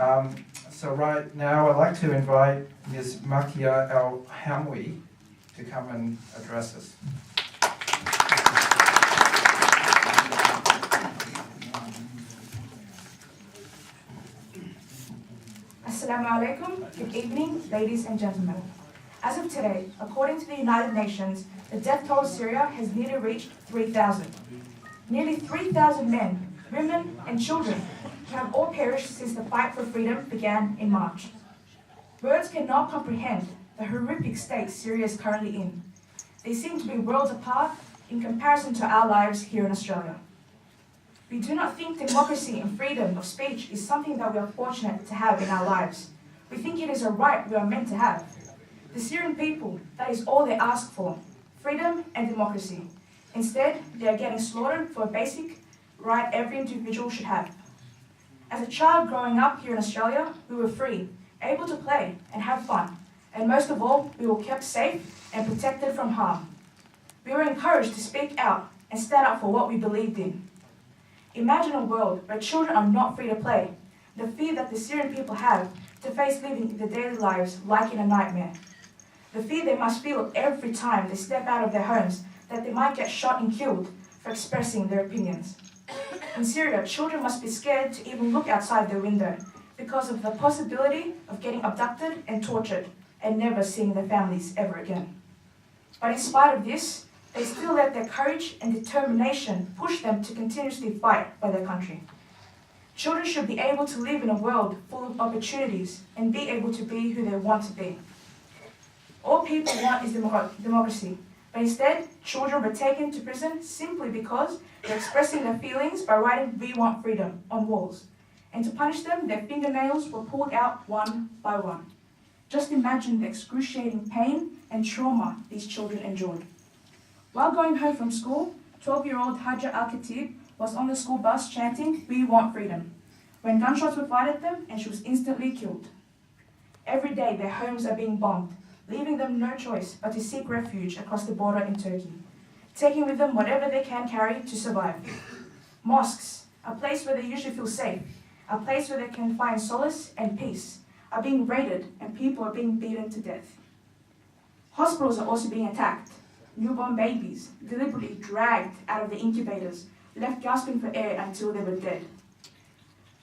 So right now I'd like to invite Ms. Maccia Al-Hamwi to come and address us. Assalamu alaikum. Good evening, ladies and gentlemen. As of today, according to the United Nations, the death toll of Syria has nearly reached 3,000. Nearly 3,000 men, women, and children have all perished since the fight for freedom began in March. Words cannot comprehend the horrific state Syria is currently in. They seem to be worlds apart in comparison to our lives here in Australia. We do not think democracy and freedom of speech is something that we are fortunate to have in our lives. We think it is a right we are meant to have. The Syrian people, that is all they ask for, freedom and democracy. Instead, they are getting slaughtered for a basic right every individual should have. As a child growing up here in Australia, we were free, able to play and have fun, and most of all, we were kept safe and protected from harm. We were encouraged to speak out and stand up for what we believed in. Imagine a world where children are not free to play, the fear that the Syrian people have to face living their daily lives like in a nightmare. The fear they must feel every time they step out of their homes that they might get shot and killed for expressing their opinions. In Syria, children must be scared to even look outside their window because of the possibility of getting abducted and tortured and never seeing their families ever again. But in spite of this, they still let their courage and determination push them to continuously fight for their country. Children should be able to live in a world full of opportunities and be able to be who they want to be. All people want is democracy, but instead, children were taken to prison simply because they're expressing their feelings by writing "We want freedom" on walls. And to punish them, their fingernails were pulled out one by one. Just imagine the excruciating pain and trauma these children endured. While going home from school, 12-year-old Hajja Al-Khatib was on the school bus chanting, "We want freedom," when gunshots were fired at them and she was instantly killed. Every day their homes are being bombed, leaving them no choice but to seek refuge across the border in Turkey, taking with them whatever they can carry to survive. Mosques, a place where they usually feel safe, a place where they can find solace and peace, are being raided and people are being beaten to death. Hospitals are also being attacked. Newborn babies, deliberately dragged out of the incubators, left gasping for air until they were dead.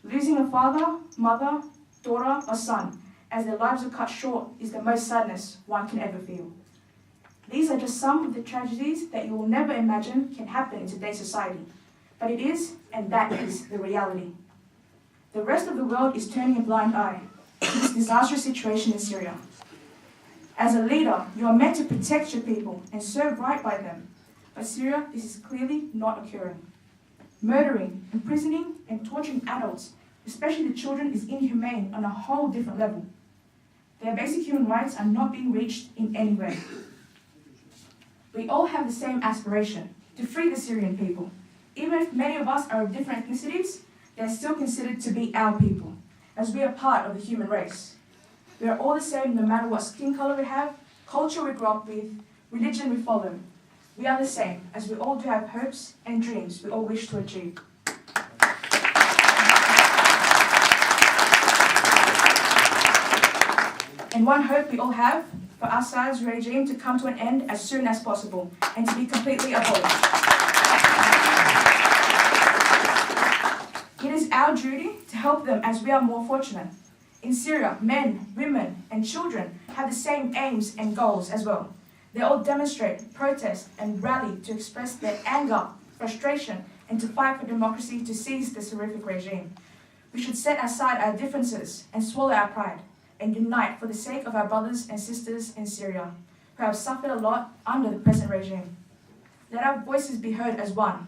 Losing a father, mother, daughter, or son as their lives are cut short is the most sadness one can ever feel. These are just some of the tragedies that you will never imagine can happen in today's society, but it is, and that is the reality. The rest of the world is turning a blind eye to this disastrous situation in Syria. As a leader, you are meant to protect your people and serve right by them. But Syria, this is clearly not occurring. Murdering, imprisoning, and torturing adults, especially the children, is inhumane on a whole different level. Their basic human rights are not being reached in any way. We all have the same aspiration, to free the Syrian people. Even if many of us are of different ethnicities, they are still considered to be our people, as we are part of the human race. We are all the same no matter what skin color we have, culture we grew up with, religion we follow. We are the same, as we all do have hopes and dreams we all wish to achieve. And one hope we all have for Assad's regime to come to an end as soon as possible and to be completely abolished. It is our duty to help them as we are more fortunate. In Syria, men, women, and children have the same aims and goals as well. They all demonstrate, protest, and rally to express their anger, frustration, and to fight for democracy to seize this horrific regime. We should set aside our differences and swallow our pride and unite for the sake of our brothers and sisters in Syria, who have suffered a lot under the present regime. Let our voices be heard as one.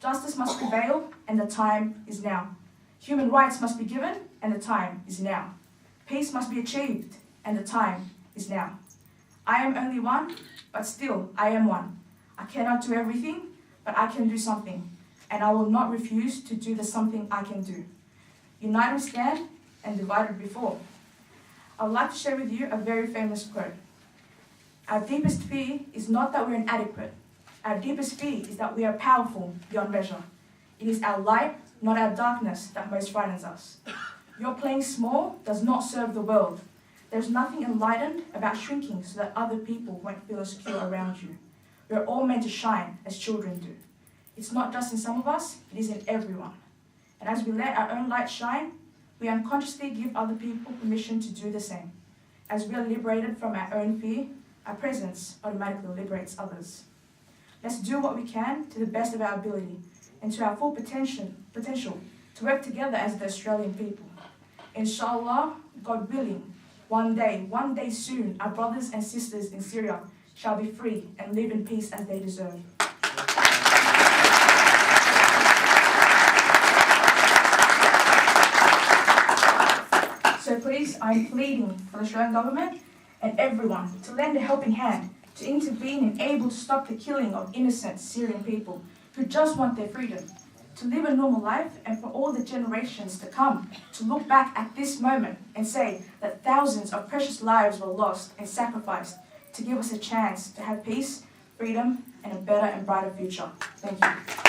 Justice must prevail, and the time is now. Human rights must be given, and the time is now. Peace must be achieved, and the time is now. I am only one, but still I am one. I cannot do everything, but I can do something, and I will not refuse to do the something I can do. United we stand, and divided we fall. I would like to share with you a very famous quote. Our deepest fear is not that we're inadequate. Our deepest fear is that we are powerful beyond measure. It is our light, not our darkness, that most frightens us. Your playing small does not serve the world. There's nothing enlightened about shrinking so that other people won't feel insecure around you. We're all meant to shine as children do. It's not just in some of us, it is in everyone. And as we let our own light shine, we unconsciously give other people permission to do the same. As we are liberated from our own fear, our presence automatically liberates others. Let's do what we can to the best of our ability and to our full potential to work together as the Australian people. Inshallah, God willing, one day soon, our brothers and sisters in Syria shall be free and live in peace as they deserve. So please, I'm pleading for the Australian government and everyone to lend a helping hand, to intervene and able to stop the killing of innocent Syrian people who just want their freedom, to live a normal life, and for all the generations to come to look back at this moment and say that thousands of precious lives were lost and sacrificed to give us a chance to have peace, freedom, and a better and brighter future. Thank you.